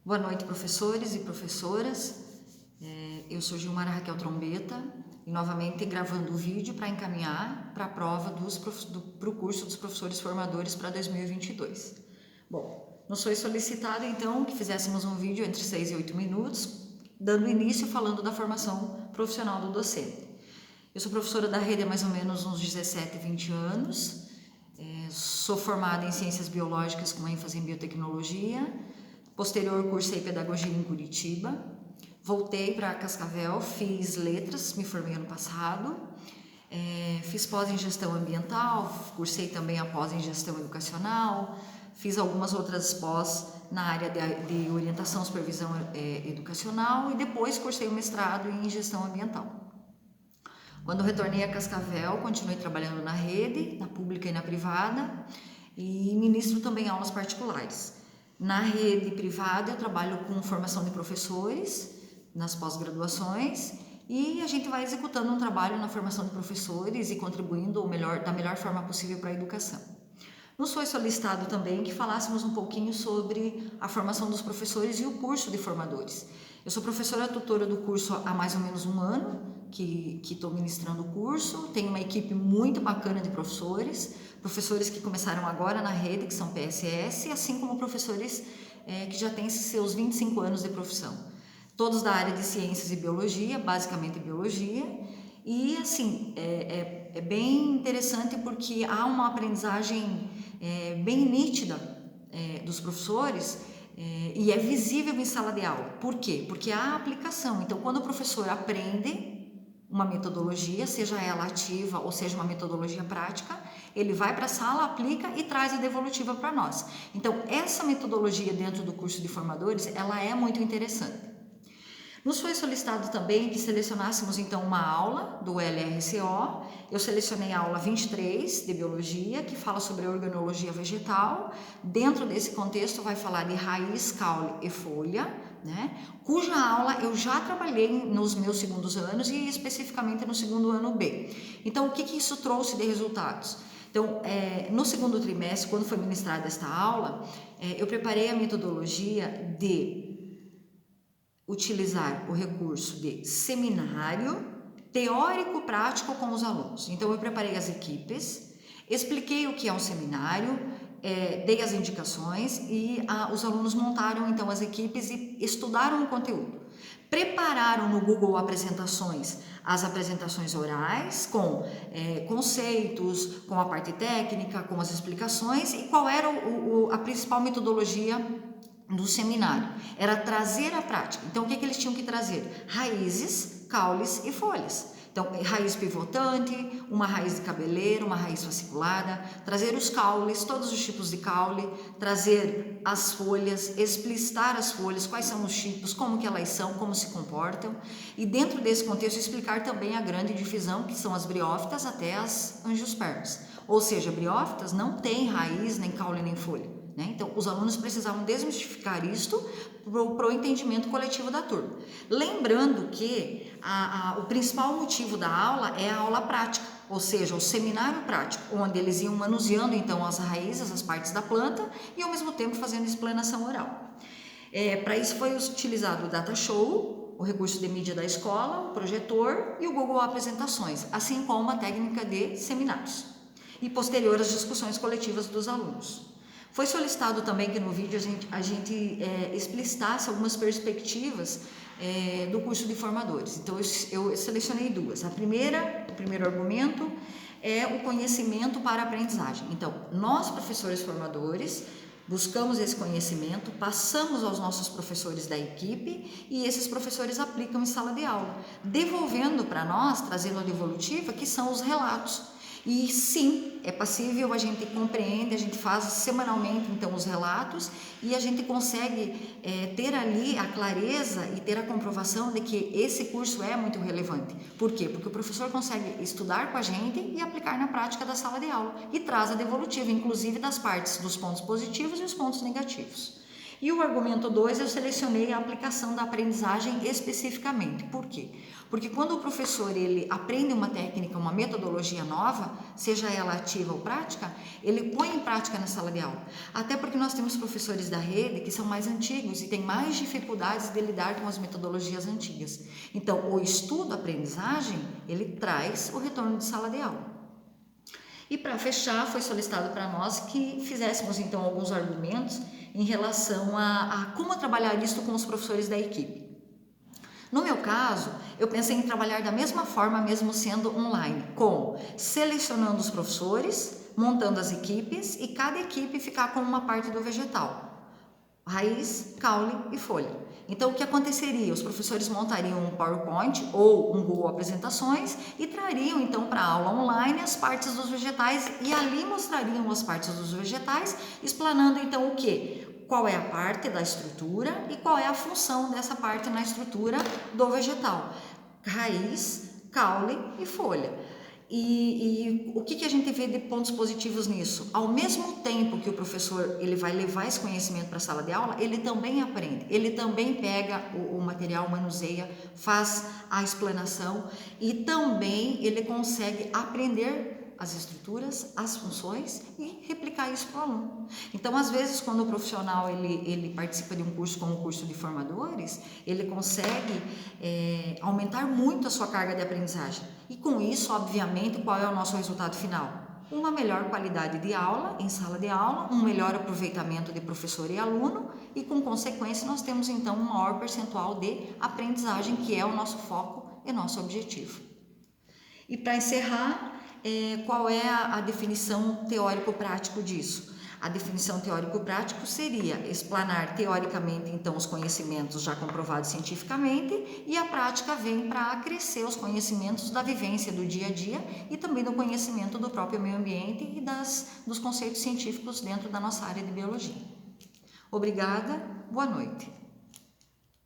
Boa noite, professores e professoras. Eu sou Gilmara Raquel Trombeta e novamente gravando o vídeo para encaminhar para a prova para o curso dos professores formadores para 2022. Bom, nos foi solicitado então que fizéssemos um vídeo entre 6 e 8 minutos, dando início falando da formação profissional do docente. Eu sou professora da rede há mais ou menos uns 17, 20 anos, sou formada em Ciências Biológicas com ênfase em Biotecnologia. Posterior, cursei Pedagogia em Curitiba, voltei para Cascavel, fiz Letras, me formei ano passado, fiz pós em Gestão Ambiental, cursei também a pós em Gestão Educacional, fiz algumas outras pós na área de Orientação e Supervisão Educacional e depois cursei o mestrado em Gestão Ambiental. Quando retornei a Cascavel, continuei trabalhando na rede, na pública e na privada, e ministro também aulas particulares. Na rede privada, eu trabalho com formação de professores nas pós-graduações e a gente vai executando um trabalho na formação de professores e contribuindo da melhor forma possível para a educação. Nos foi solicitado também que falássemos um pouquinho sobre a formação dos professores e o curso de formadores. Eu sou professora tutora do curso há mais ou menos um ano, que estou ministrando o curso, tenho uma equipe muito bacana de professores que começaram agora na rede, que são PSS, assim como professores que já têm seus 25 anos de profissão. Todos da área de Ciências e Biologia, basicamente Biologia, e assim, é bem interessante porque há uma aprendizagem bem nítida dos professores e é visível em sala de aula. Por quê? Porque há aplicação. Então, quando o professor aprende uma metodologia, seja ela ativa ou seja uma metodologia prática, ele vai para a sala, aplica e traz a devolutiva para nós. Então, essa metodologia dentro do curso de formadores, ela é muito interessante. Nos foi solicitado também que selecionássemos então uma aula do LRCO. Eu selecionei a aula 23 de Biologia, que fala sobre a organologia vegetal. Dentro desse contexto vai falar de raiz, caule e folha, cuja aula eu já trabalhei nos meus segundos anos e especificamente no segundo ano B. Então, o que isso trouxe de resultados? Então, no segundo trimestre, quando foi ministrada esta aula, eu preparei a metodologia de utilizar o recurso de seminário teórico-prático com os alunos. Então, eu preparei as equipes, expliquei o que é um seminário, dei as indicações e os alunos montaram então as equipes e estudaram o conteúdo. Prepararam no Google Apresentações as apresentações orais com conceitos, com a parte técnica, com as explicações e qual era a principal metodologia do seminário. Era trazer a prática. Então, o que eles tinham que trazer? Raízes, caules e folhas. Então, raiz pivotante, uma raiz de cabeleira, uma raiz fasciculada, trazer os caules, todos os tipos de caule, trazer as folhas, explicitar as folhas, quais são os tipos, como que elas são, como se comportam, e dentro desse contexto explicar também a grande divisão, que são as briófitas até as angiospermas. Ou seja, briófitas não tem raiz, nem caule, nem folha. Então, os alunos precisavam desmistificar isto para o entendimento coletivo da turma. Lembrando que o principal motivo da aula é a aula prática, ou seja, o seminário prático, onde eles iam manuseando então as raízes, as partes da planta e ao mesmo tempo fazendo explanação oral. Para isso foi utilizado o Data Show, o recurso de mídia da escola, o projetor e o Google Apresentações, assim como a técnica de seminários e posterior as discussões coletivas dos alunos. Foi solicitado também que no vídeo a gente explicitasse algumas perspectivas do curso de formadores. Então, eu selecionei duas. O primeiro argumento é o conhecimento para a aprendizagem. Então, nós, professores formadores, buscamos esse conhecimento, passamos aos nossos professores da equipe e esses professores aplicam em sala de aula, devolvendo para nós, trazendo a devolutiva, que são os relatos. E sim, é passível, a gente compreende, a gente faz semanalmente então os relatos e a gente consegue ter ali a clareza e ter a comprovação de que esse curso é muito relevante. Por quê? Porque o professor consegue estudar com a gente e aplicar na prática da sala de aula e traz a devolutiva, inclusive das partes dos pontos positivos e os pontos negativos. E o argumento 2, eu selecionei a aplicação da aprendizagem especificamente. Por quê? Porque quando o professor ele aprende uma técnica, uma metodologia nova, seja ela ativa ou prática, ele põe em prática na sala de aula. Até porque nós temos professores da rede que são mais antigos e têm mais dificuldades de lidar com as metodologias antigas. Então, o estudo, a aprendizagem, ele traz o retorno de sala de aula. E para fechar, foi solicitado para nós que fizéssemos então alguns argumentos em relação a como trabalhar isso com os professores da equipe. No meu caso, eu pensei em trabalhar da mesma forma, mesmo sendo online, como selecionando os professores, montando as equipes e cada equipe ficar com uma parte do vegetal: raiz, caule e folha. Então, o que aconteceria? Os professores montariam um PowerPoint ou um Google Apresentações e trariam, então, para a aula online as partes dos vegetais e ali mostrariam as partes dos vegetais, explanando, então, o quê? Qual é a parte da estrutura e qual é a função dessa parte na estrutura do vegetal: raiz, caule e folha. E o que a gente vê de pontos positivos nisso? Ao mesmo tempo que o professor ele vai levar esse conhecimento para a sala de aula, ele também aprende, ele também pega o material, manuseia, faz a explanação e também ele consegue aprender as estruturas, as funções e replicar isso para o aluno. Então, às vezes, quando o profissional ele participa de um curso como o curso de formadores, ele consegue aumentar muito a sua carga de aprendizagem. E com isso, obviamente, qual é o nosso resultado final? Uma melhor qualidade de aula em sala de aula, um melhor aproveitamento de professor e aluno e, com consequência, nós temos então um maior percentual de aprendizagem, que é o nosso foco e nosso objetivo. E para encerrar, qual é a definição teórico-prático disso? A definição teórico-prático seria explanar teoricamente, então, os conhecimentos já comprovados cientificamente, e a prática vem para acrescer os conhecimentos da vivência do dia a dia e também do conhecimento do próprio meio ambiente e dos conceitos científicos dentro da nossa área de biologia. Obrigada, boa noite.